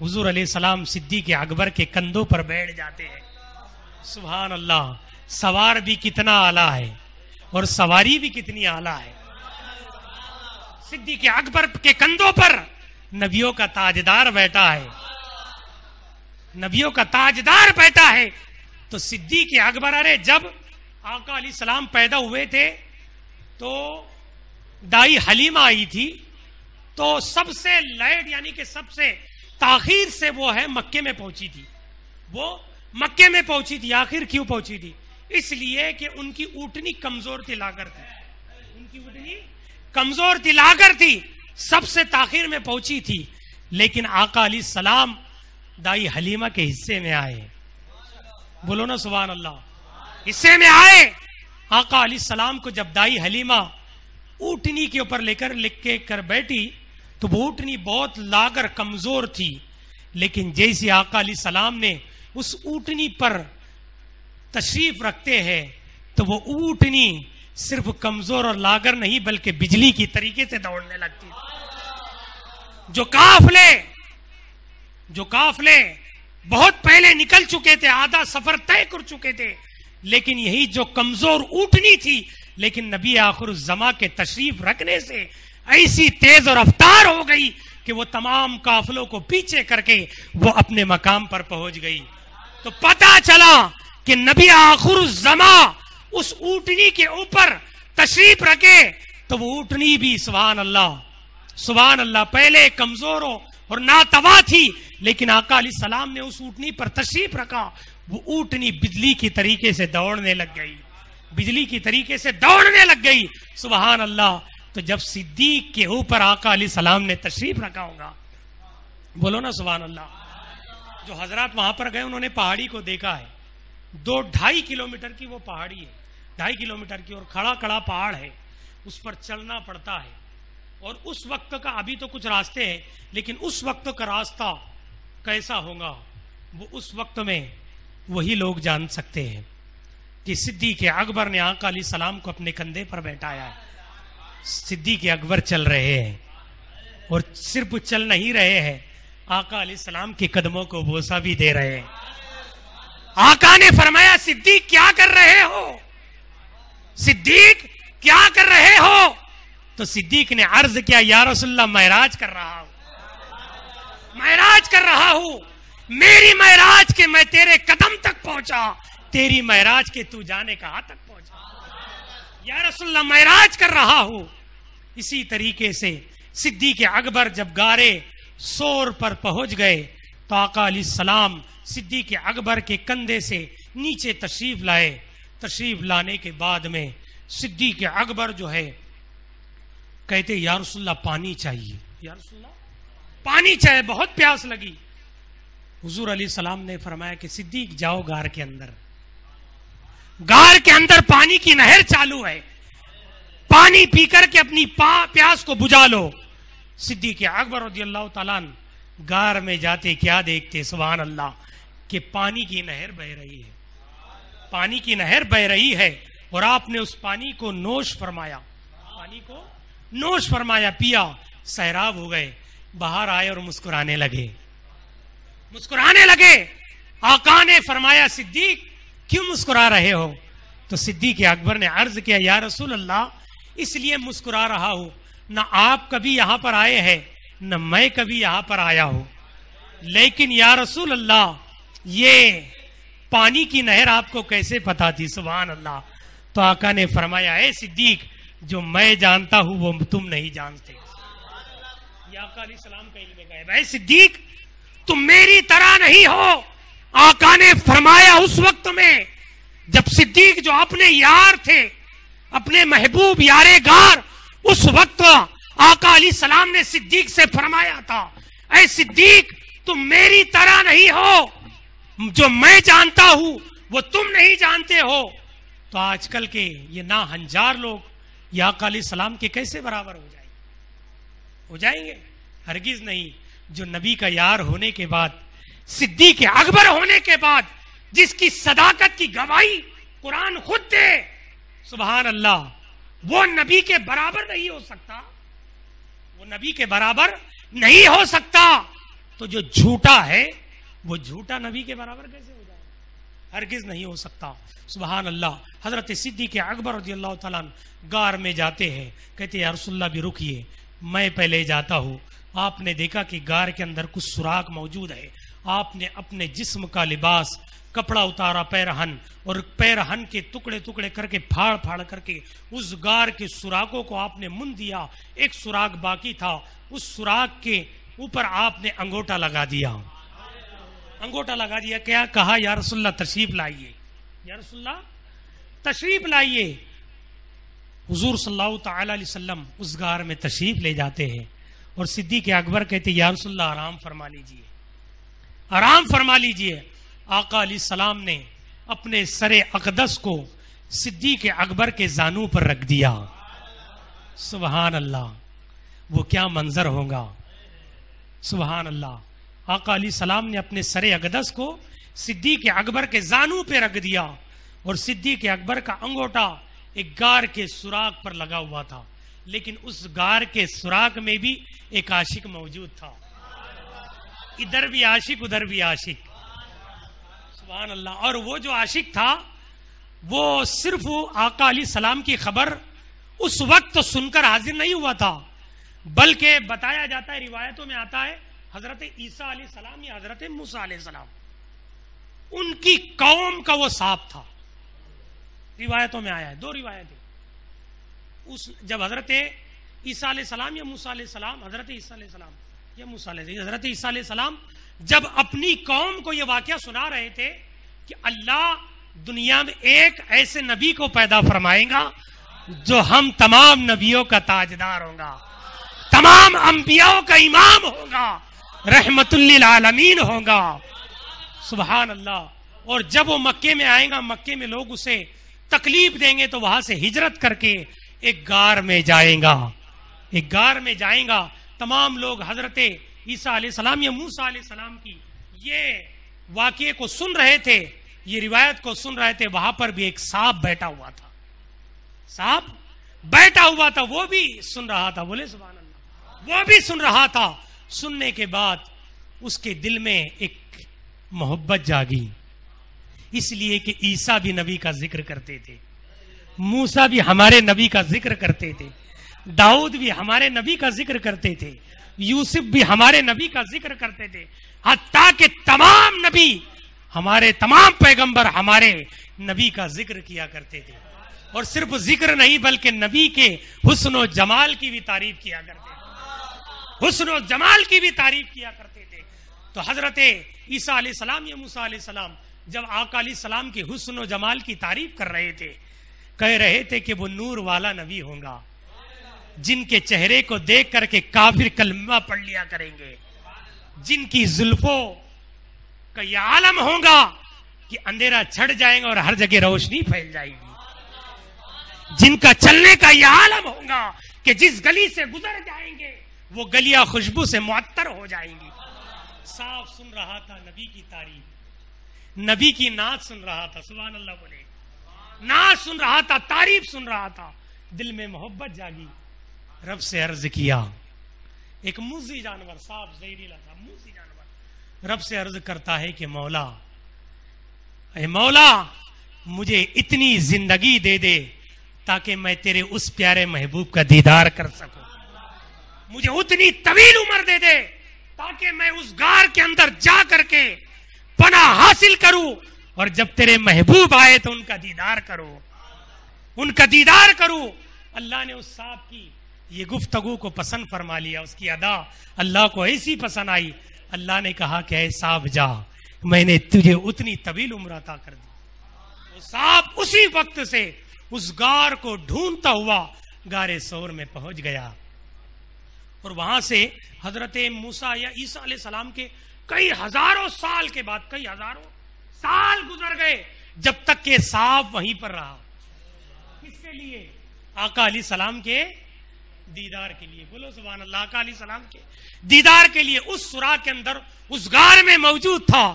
حضور علیہ السلام صدیق اکبر کے کندھوں پر بیٹھ جاتے ہیں. سبحان اللہ. سوار بھی کتنا اعلیٰ ہے اور سواری بھی کتنی اعلیٰ ہے. صدیق اکبر کے کندھوں پر نبیوں کا تاجدار بیٹھا ہے، نبیوں کا تاجدار بیٹھا ہے. تو صدیق اکبر، ارے جب آقا علیہ السلام پیدا ہوئے تھے تو دائی حلیمہ آئی تھی، تو سب سے لیٹ یعنی کہ سب سے تاخیر سے وہ ہے مکے میں پہنچی تھی. وہ مکے میں پہنچی تھی. آخر کیوں پہنچی تھی؟ اس لیے کہ ان کی اونٹنی کمزور تھی، لاغر تھی. ان کی اونٹنی کمزور تھی، لاغر تھی، سب سے تاخیر میں پہنچی تھی. لیکن آقا علیہ السلام دائی حلیمہ کے حصے میں آئے. بولو نا سبحان اللہ. حصے میں آئے. آقا علیہ السلام کو جب دائی حلیمہ اونٹنی کے اوپر لے کر بیٹھی تو وہ اونٹنی بہت لاغر کمزور تھی. لیکن جیسے آقا علیہ السلام نے اس اونٹنی پر تشریف رکھتے ہیں تو وہ اونٹنی صرف کمزور اور لاغر نہیں بلکہ بجلی کی طریقے سے دوڑنے لگتی. جو قافلے بہت پہلے نکل چکے تھے، آدھا سفر طے کر چکے تھے، لیکن یہی جو کمزور اونٹنی تھی لیکن نبی آخر الزما کے تشریف رکھنے سے ایسی تیز اور رفتار ہو گئی کہ وہ تمام قافلوں کو پیچھے کر کے وہ اپنے مقام پر پہنچ گئی. تو پتا چلا کہ نبی آخر الزما اس اونٹنی کے اوپر تشریف رکھے تو وہ اونٹنی بھی سبحان اللہ پہلے کمزور اور ناتوا تھی، لیکن آقا علیہ السلام نے اس اونٹنی پر تشریف رکھا، وہ اونٹنی بجلی کی طریقے سے دوڑنے لگ گئی. بجلی کی طریقے سے دوڑنے لگ گئی. سبحان اللہ. تو جب صدیق کے اوپر آقا علیہ السلام نے تشریف رکھا ہوگا, بولو نا سبحان اللہ. جو حضرات وہاں پر گئے انہوں نے پہاڑی کو دیکھا ہے. 2-2.5 کلومیٹر کی وہ پہاڑی ہے, 2.5 کلومیٹر کی, اور کھڑا کھڑا پہاڑ ہے, اس پر چلنا پڑتا ہے. اور اس وقت کا, ابھی تو کچھ راستے ہیں لیکن اس وقت کا راستہ کیسا ہوگا وہ اس وقت میں وہی لوگ جان سکتے ہیں کہ صدیق اکبر نے آقا علیہ السلام کو اپنے کندھے پر بیٹھایا ہے. صدیق اکبر چل رہے ہیں, اور صرف چل نہیں رہے ہیں, آقا علیہ السلام کے قدموں کو بوسہ بھی دے رہے ہیں. آقا نے فرمایا صدیق کیا کر رہے ہو, صدیق کیا کر رہے ہو؟ تو صدیق نے عرض کیا یا رسول اللہ معراج کر رہا ہوں, معراج کر رہا ہوں. میری معراج کے میں تیرے قدم تک پہنچا, تیری معراج کے تو جانے کہاں تک پہنچا. یا رسول اللہ معراج کر رہا ہوں. اسی طریقے سے صدیق اکبر جب غارِ ثور پر پہنچ گئے تو آقا علیہ السلام صدیق اکبر کے کندھے سے نیچے تشریف لائے. تشریف لانے کے بعد میں صدیق اکبر جو ہے کہتے یا رسول اللہ پانی چاہیے, یا رسول اللہ پانی چاہیے, بہت پیاس لگی. حضور علیہ السلام نے فرمایا کہ صدیق جاؤ غار کے اندر, غار کے اندر پانی کی نہر چالو ہے, پانی پی کر کے اپنی پیاس کو بجھا لو. صدیق اکبر رضی اللہ تعالیٰ غار میں جاتے کیا دیکھتے سبحان اللہ کہ پانی کی نہر بہ رہی ہے, پانی کی نہر بہ رہی ہے, اور آپ نے اس پانی کو نوش فرمایا, پانی کو نوش فرمایا, پیا, سیراب ہو گئے. باہر آئے اور مسکرانے لگے, مسکرانے لگے. آقا نے فرمایا صدیق کیوں مسکرا رہے ہو؟ تو صدیق اکبر نے عرض کیا یا رسول اللہ اس لیے مسکرا رہا ہوں, نہ آپ کبھی یہاں پر آئے ہیں نہ میں کبھی یہاں پر آیا ہوں, لیکن یا رسول اللہ یہ پانی کی نہر آپ کو کیسے پتا تھی؟ سبحان اللہ. تو آقا نے فرمایا اے صدیق جو میں جانتا ہوں وہ تم نہیں جانتے. یہ آقا علیہ السلام کا علم غیب ہے. اے صدیق تم میری طرح نہیں ہو. آقا نے فرمایا اس وقت میں جب صدیق جو اپنے یار تھے, اپنے محبوب یار غار, اس وقت آقا علیہ السلام نے صدیق سے فرمایا تھا اے صدیق تم میری طرح نہیں ہو, جو میں جانتا ہوں وہ تم نہیں جانتے ہو. تو آج کل کے یہ ناہنجار لوگ یہ آقا علیہ السلام کے کیسے برابر ہو جائیں گے؟ ہرگز نہیں. جو نبی کا یار ہونے کے بعد, صدیق اکبر ہونے کے بعد, جس کی صداقت کی گواہی قرآن خود دے, سبحان اللہ, وہ نبی کے برابر نہیں ہو سکتا, وہ نبی کے برابر نہیں ہو سکتا. تو جو جھوٹا ہے وہ جھوٹا نبی کے برابر کیسے ہو جائے؟ ہرگز نہیں ہو سکتا. سبحان اللہ. حضرت صدیق اکبر رضی اللہ تعالیٰ غار میں جاتے ہیں, کہتے یا رسول اللہ بھی رکیے میں پہلے جاتا ہوں. آپ نے دیکھا کہ غار کے اندر کچھ سوراخ موجود ہے. آپ نے اپنے جسم کا لباس کپڑا اتارا, پیرہن, اور پیرہن کے ٹکڑے ٹکڑے کر کے پھاڑ پھاڑ کر کے اس غار کے سوراخوں کو آپ نے من دیا. ایک سوراخ باقی تھا, اس سوراخ کے اوپر آپ نے انگوٹا لگا دیا, انگوٹا لگا دیا. کیا کہا یا رسول اللہ تشریف لائیے, یا رسول اللہ تشریف لائیے. حضور صلی اللہ تعالی علیہ وسلم اس غار میں تشریف لے جاتے ہیں, اور صدیق اکبر کہتے یا رسول اللہ آرام فرما لیجئے, آرام فرما لیجئے. آقا علیہ السلام نے اپنے سر اقدس کو صدیق اکبر کے زانو پر رکھ دیا. سبحان اللہ, وہ کیا منظر ہوگا. سبحان اللہ. آقا علیہ السلام نے اپنے سر اقدس کو صدیق اکبر کے زانو پہ رکھ دیا, اور صدیق اکبر کا انگوٹا ایک غار کے سوراخ پر لگا ہوا تھا. لیکن اس غار کے سوراخ میں بھی ایک عاشق موجود تھا, ادھر بھی عاشق ادھر بھی عاشق. سبحان اللہ. اور وہ جو عاشق تھا وہ صرف آقا علیہ السلام کی خبر اس وقت سن کر حاضر نہیں ہوا تھا, بلکہ بتایا جاتا ہے, روایتوں میں آتا ہے, حضرت عیسیٰ علیہ السلام یا حضرت موسیٰ علیہ السلام ان کی قوم کا وہ صاحب تھا. روایتوں میں آیا ہے, دو روایتیں. جب حضرت عیسیٰ علیہ السلام یا موسیٰ علیہ السلام, حضرت عیسیٰ علیہ السلام یا موسیٰ علیہ السلام, حضرت عیسیٰ علیہ السلام جب اپنی قوم کو یہ واقعہ سنا رہے تھے کہ اللہ دنیا میں ایک ایسے نبی کو پیدا فرمائے گا جو ہم تمام نبیوں کا تاجدار ہوگا، تمام انبیاء کا امام ہوگا، رحمت للعالمین ہوگا. سبحان اللہ. اور جب وہ مکے میں آئے گا، مکے میں لوگ اسے تکلیف دیں گے تو وہاں سے ہجرت کر کے ایک غار میں جائیں گا، ایک غار میں جائیں گا. تمام لوگ حضرت عیسیٰ علیہ السلام یا موسیٰ علیہ السلام کی یہ واقعے کو سن رہے تھے، یہ روایت کو سن رہے تھے. وہاں پر بھی ایک سانپ بیٹھا ہوا تھا، سانپ بیٹھا ہوا تھا، وہ بھی سن رہا تھا. بولے سبحان اللہ. وہ بھی سن رہا تھا. سننے کے بعد اس کے دل میں ایک محبت جاگی، اس لیے کہ عیسیٰ بھی نبی کا ذکر کرتے تھے، موسیٰ بھی ہمارے نبی کا ذکر کرتے تھے، داؤد بھی ہمارے نبی کا ذکر کرتے تھے، یوسف بھی ہمارے نبی کا ذکر کرتے تھے. حتیٰ کہ تمام نبی، ہمارے تمام پیغمبر ہمارے نبی کا ذکر کیا کرتے تھے. اور صرف ذکر نہیں بلکہ نبی کے حسن و جمال کی بھی تعریف کیا کرتے تھے، حسن و جمال کی بھی تعریف کیا کرتے تھے. تو حضرت عیسیٰ علیہ السلام یا موسیٰ علیہ السلام جب آقا علیہ السلام کے حسن و جمال کی تعریف کر رہے تھے، کہہ رہے تھے کہ وہ نور والا نبی ہوں گا جن کے چہرے کو دیکھ کر کے کافر کلمہ پڑھ لیا کریں گے، جن کی زلفوں کا یہ عالم ہوگا کہ اندھیرا چھڑ جائے گا اور ہر جگہ روشنی پھیل جائے گی، جن کا چلنے کا یہ عالم ہوگا کہ جس گلی سے گزر جائیں گے وہ گلیاں خوشبو سے معطر ہو جائیں گی. صاف سن رہا تھا نبی کی تعریف، نبی کی نعت سن رہا تھا. سبحان اللہ. بولے نعت سن رہا تھا، تعریف سن رہا تھا، دل میں محبت جاگی. رب سے عرض کیا، ایک موذی جانور، صاف زہریلا تھا، موذی جانور رب سے عرض کرتا ہے کہ مولا، اے مولا مجھے اتنی زندگی دے دے تاکہ میں تیرے اس پیارے محبوب کا دیدار کر سکوں، مجھے اتنی طویل عمر دے دے تاکہ میں اس غار کے اندر جا کر کے پناہ حاصل کروں اور جب تیرے محبوب آئے تو ان کا دیدار کرو، ان کا دیدار کروں. اللہ نے اس صاحب کی یہ گفتگو کو پسند فرما لیا، اس کی ادا اللہ کو ایسی پسند آئی. اللہ نے کہا کہ اے صاحب جا، میں نے تجھے اتنی طویل عمر عطا کر دی. وہ صاحب اسی وقت سے اس غار کو ڈھونڈتا ہوا غار ثور میں پہنچ گیا. اور وہاں سے حضرت موسیٰ یا عیسیٰ علیہ السلام کے کئی ہزاروں سال کے بعد، کئی ہزاروں سال گزر گئے جب تک کہ سانپ وہیں پر رہا. کس کے لیے؟ آقا علیہ السلام کے دیدار کے لیے. بولو سبحان اللہ. آقا علیہ السلام کے دیدار کے لیے اس سوراخ کے اندر اس غار میں موجود تھا.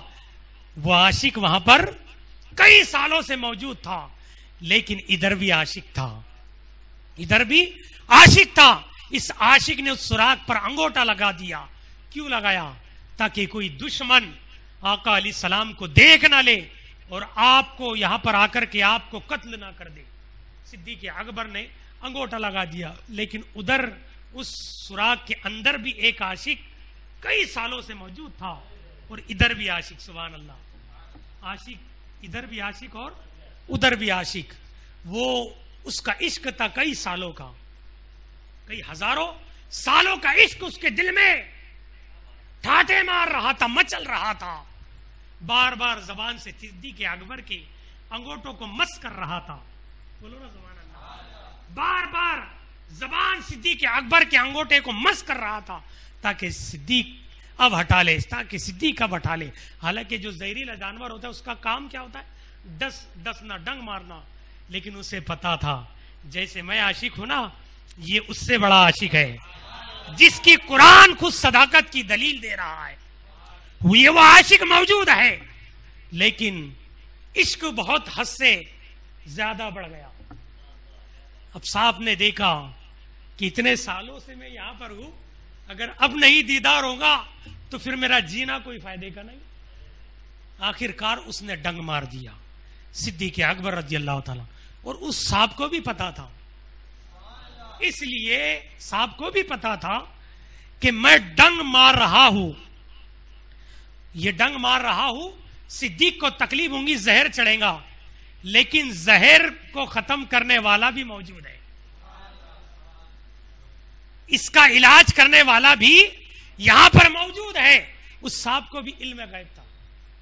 وہ عاشق وہاں پر کئی سالوں سے موجود تھا، لیکن ادھر بھی عاشق تھا، ادھر بھی عاشق تھا. اس عاشق نے اس سوراخ پر انگوٹا لگا دیا. کیوں لگایا؟ تاکہ کوئی دشمن آقا علیہ السلام کو دیکھ نہ لے اور آپ کو یہاں پر آ کر کے آپ کو قتل نہ کر دے. صدیق اکبر نے انگوٹا لگا دیا، لیکن ادھر اس سوراخ کے اندر بھی ایک عاشق کئی سالوں سے موجود تھا اور ادھر بھی عاشق. سبحان اللہ. عاشق ادھر بھی عاشق اور ادھر بھی عاشق. وہ اس کا عشق تھا کئی سالوں کا، کئی ہزاروں سالوں کا عشق اس کے دل میں ٹھاٹے مار رہا تھا، مچل رہا تھا. بار بار زبان سے صدیق اکبر کے انگوٹوں کو مس کر رہا تھا. بولو نا سبحان اللہ. بار بار زبان صدیق اکبر کے انگوٹے کو مس کر رہا تھا تاکہ صدیق اب ہٹا لے، تاکہ صدیق اب ہٹا لے. حالانکہ جو زہریلا جانور ہوتا ہے اس کا کام کیا ہوتا ہے؟ دس نہ ڈنگ مارنا. لیکن اسے پتا تھا جیسے میں عاشق ہوں نا، یہ اس سے بڑا عاشق ہے جس کی قرآن خود صداقت کی دلیل دے رہا ہے. یہ وہ عاشق موجود ہے، لیکن عشق بہت حد سے زیادہ بڑھ گیا. اب صاحب نے دیکھا کہ اتنے سالوں سے میں یہاں پر ہوں، اگر اب نہیں دیدار ہوگا تو پھر میرا جینا کوئی فائدے کا نہیں. آخر کار اس نے ڈنگ مار دیا صدیق اکبر رضی اللہ تعالیٰ. اور اس صاحب کو بھی پتا تھا، اس لیے صاحب کو بھی پتا تھا کہ میں ڈنگ مار رہا ہوں، یہ ڈنگ مار رہا ہوں، صدیق کو تکلیف ہوں گی، زہر چڑھے گا، لیکن زہر کو ختم کرنے والا بھی موجود ہے، اس کا علاج کرنے والا بھی یہاں پر موجود ہے. اس صاحب کو بھی علم غیب تھا.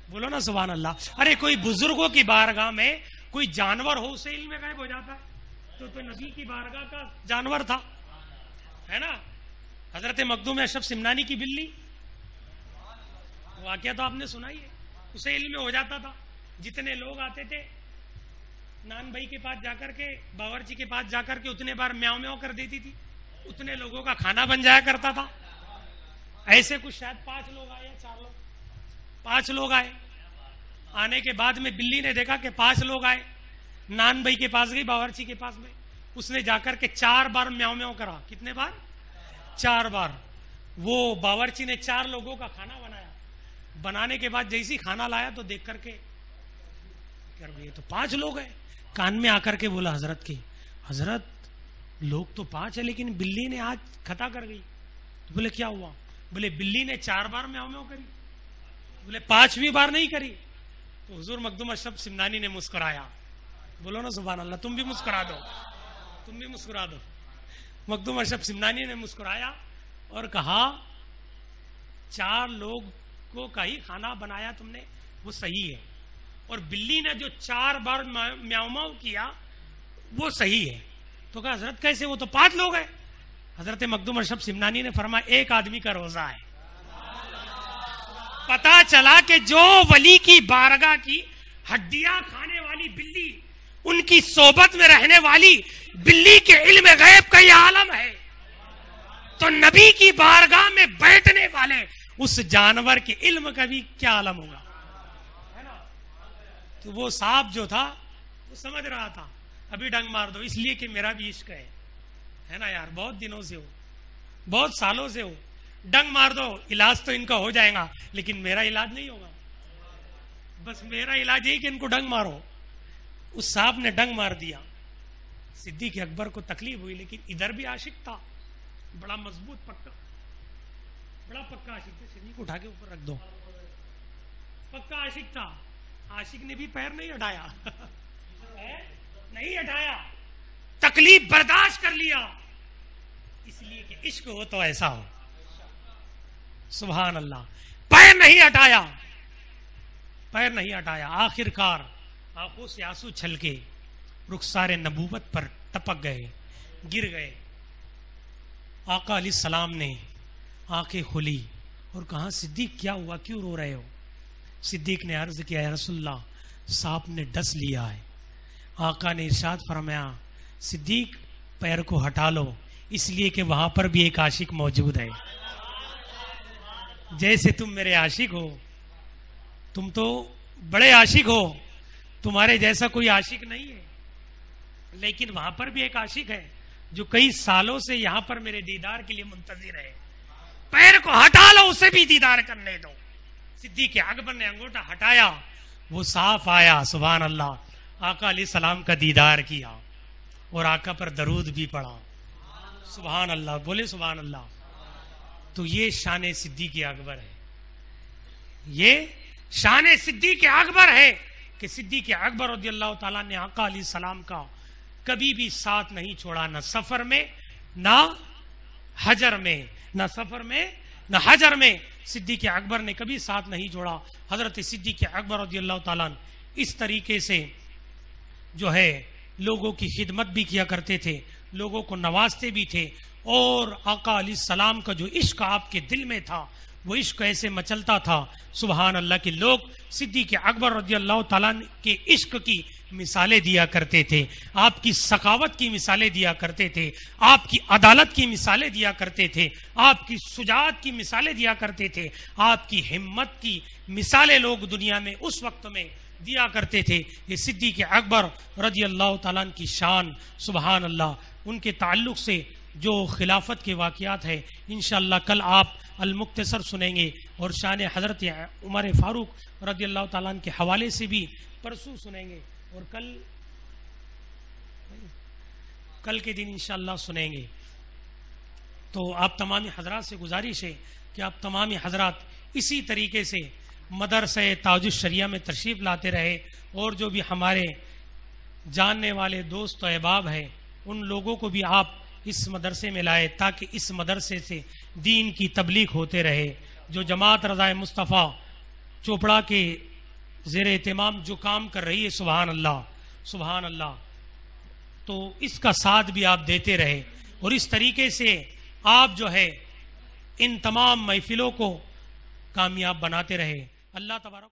بولو نا سبحان اللہ. ارے کوئی بزرگوں کی بارگاہ میں کوئی جانور ہو اسے علم غیب ہو جاتا ہے, تو نبی کی بارگاہ کا جانور تھا, ہے نا. حضرت مخدوم اشرف سمنانی کی بلی, واقعہ تو آپ نے سنا ہی ہے, اسے علم ہو جاتا تھا. جتنے لوگ آتے تھے نان بھائی کے پاس جا کر کے, باورچی کے پاس جا کر کے اتنے بار میاؤ میاؤ کر دیتی تھی, اتنے لوگوں کا کھانا بن جایا کرتا تھا. ایسے کچھ شاید 5 لوگ آئے, 4 لوگ, 5 لوگ آئے. آنے کے بعد میں بلی نے دیکھا کہ 5 لوگ آئے, نان بھائی کے پاس گئی, باورچی کے پاس میں, اس نے جا کر کے 4 بار میاؤ میاؤ کرا. کتنے بار؟ 4 بار. وہ باورچی نے 4 لوگوں کا کھانا بنایا. بنانے کے بعد جیسی کھانا لایا تو دیکھ کر کے یہ تو 5 لوگ ہیں. کان میں آ کر کے بولا حضرت کی, حضرت لوگ تو 5 ہیں لیکن بلی نے آج خطا کر گئی. بولے کیا ہوا؟ بولے بلی نے 4 بار میاؤ میاؤ کری, بولے 5ویں بار نہیں کری. تو حضور مخدوم اشرف سمنانی نے مسکرایا. بولو نا سبحان اللہ, تم بھی مسکرا دو, تم بھی مسکرا دو. مخدوم اشرف سمنانی نے مسکرایا اور کہا 4 لوگ کا ہی کھانا بنایا تم نے, وہ صحیح ہے, اور بلی نے جو 4 بار میاؤ میاؤ کیا وہ صحیح ہے. تو کہا حضرت کیسے, وہ تو 5 لوگ ہیں. حضرت مخدوم اشرف سمنانی نے فرمایا 1 آدمی کا روزہ ہے. پتا چلا کہ جو ولی کی بارگاہ کی ہڈیاں کھانے والی بلی, ان کی صحبت میں رہنے والی بلی کے علم غیب کا یہ عالم ہے, تو نبی کی بارگاہ میں بیٹھنے والے اس جانور کے علم کا بھی کیا عالم ہوگا, ہے نا. تو وہ سانپ جو تھا وہ سمجھ رہا تھا ابھی ڈنگ مار دو, اس لیے کہ میرا بھی عشق ہے نا یار, بہت دنوں سے ہو, بہت سالوں سے ہو, ڈنگ مار دو, علاج تو ان کا ہو جائے گا لیکن میرا علاج نہیں ہوگا. بس میرا علاج یہی کہ ان کو ڈنگ مارو. اس صاحب نے ڈنگ مار دیا. صدیق اکبر کو تکلیف ہوئی, لیکن ادھر بھی عاشق تھا, بڑا مضبوط پکا, بڑا پکا عاشق تھا. صدیق کو اٹھا کے اوپر رکھ دو, پکا عاشق تھا. عاشق نے بھی پیر نہیں ہٹایا, نہیں ہٹایا, تکلیف برداشت کر لیا, اس لیے کہ عشق ہو تو ایسا ہو. سبحان اللہ. پیر نہیں ہٹایا, پیر نہیں ہٹایا. آخر کار آنکھوں سے آنسو چھلکے رخسار نبوت پر ٹپک گئے, گر گئے. آقا علیہ السلام نے آنکھیں کھولی اور کہا صدیق کیا ہوا, کیوں رو رہے ہو؟ صدیق نے عرض کیا یا رسول اللہ, سانپ نے ڈس لیا ہے. آقا نے ارشاد فرمایا صدیق پیر کو ہٹا لو, اس لیے کہ وہاں پر بھی ایک عاشق موجود ہے. جیسے تم میرے عاشق ہو, تم تو بڑے عاشق ہو, تمہارے جیسا کوئی عاشق نہیں ہے, لیکن وہاں پر بھی ایک عاشق ہے جو کئی سالوں سے یہاں پر میرے دیدار کے لیے منتظر ہے. پیر کو ہٹا لو, اسے بھی دیدار کرنے دو. صدیق اکبر نے انگوٹھا ہٹایا, وہ صاف آیا. سبحان اللہ. آقا علیہ السلام کا دیدار کیا اور آقا پر درود بھی پڑھا. سبحان اللہ, بولے سبحان اللہ. تو یہ شان صدیق اکبر ہے, یہ شان صدیق اکبر ہے کہ صدیق اکبر رضی اللہ تعالیٰ نے آقا علیہ السلام کا کبھی بھی ساتھ نہیں چھوڑا, نہ سفر میں نہ حجر میں, نہ سفر میں نہ حجر میں. صدیق اکبر نے کبھی ساتھ نہیں چھوڑا. حضرت صدیق اکبر رضی اللہ تعالیٰ اس طریقے سے جو ہے لوگوں کی خدمت بھی کیا کرتے تھے, لوگوں کو نوازتے بھی تھے, اور آقا علیہ السلام کا جو عشق آپ کے دل میں تھا وہ عشق ایسے مچلتا تھا سبحان اللہ کہ لوگ صدیق اکبر رضی اللہ تعالیٰ کے عشق کی مثالیں دیا کرتے تھے, آپ کی سخاوت کی مثالیں دیا کرتے تھے, آپ کی عدالت کی مثالیں دیا کرتے تھے, آپ کی شجاعت کی مثالیں دیا کرتے تھے, آپ کی ہمت کی مثالیں لوگ دنیا میں اس وقت میں دیا کرتے تھے. یہ صدیق اکبر رضی اللہ تعالیٰ کی شان سبحان اللہ. ان کے تعلق سے جو خلافت کے واقعات ہیں انشاءاللہ کل آپ المختصر سنیں گے, اور شان حضرت عمر فاروق رضی اللہ تعالیٰ کے حوالے سے بھی پرسوں سنیں گے, اور کل کے دن انشاءاللہ سنیں گے. تو آپ تمامی حضرات سے گزارش ہے کہ آپ تمامی حضرات اسی طریقے سے مدرسہ تاج الشریعہ میں تشریف لاتے رہے, اور جو بھی ہمارے جاننے والے دوست و احباب ہیں ان لوگوں کو بھی آپ اس مدرسے میں لائے تاکہ اس مدرسے سے دین کی تبلیغ ہوتے رہے. جو جماعت رضا مصطفیٰ چوپڑا کے زیر اہتمام جو کام کر رہی ہے، سبحان اللہ سبحان اللہ، تو اس کا ساتھ بھی آپ دیتے رہے اور اس طریقے سے آپ جو ہے ان تمام محفلوں کو کامیاب بناتے رہے۔ اللہ تبارک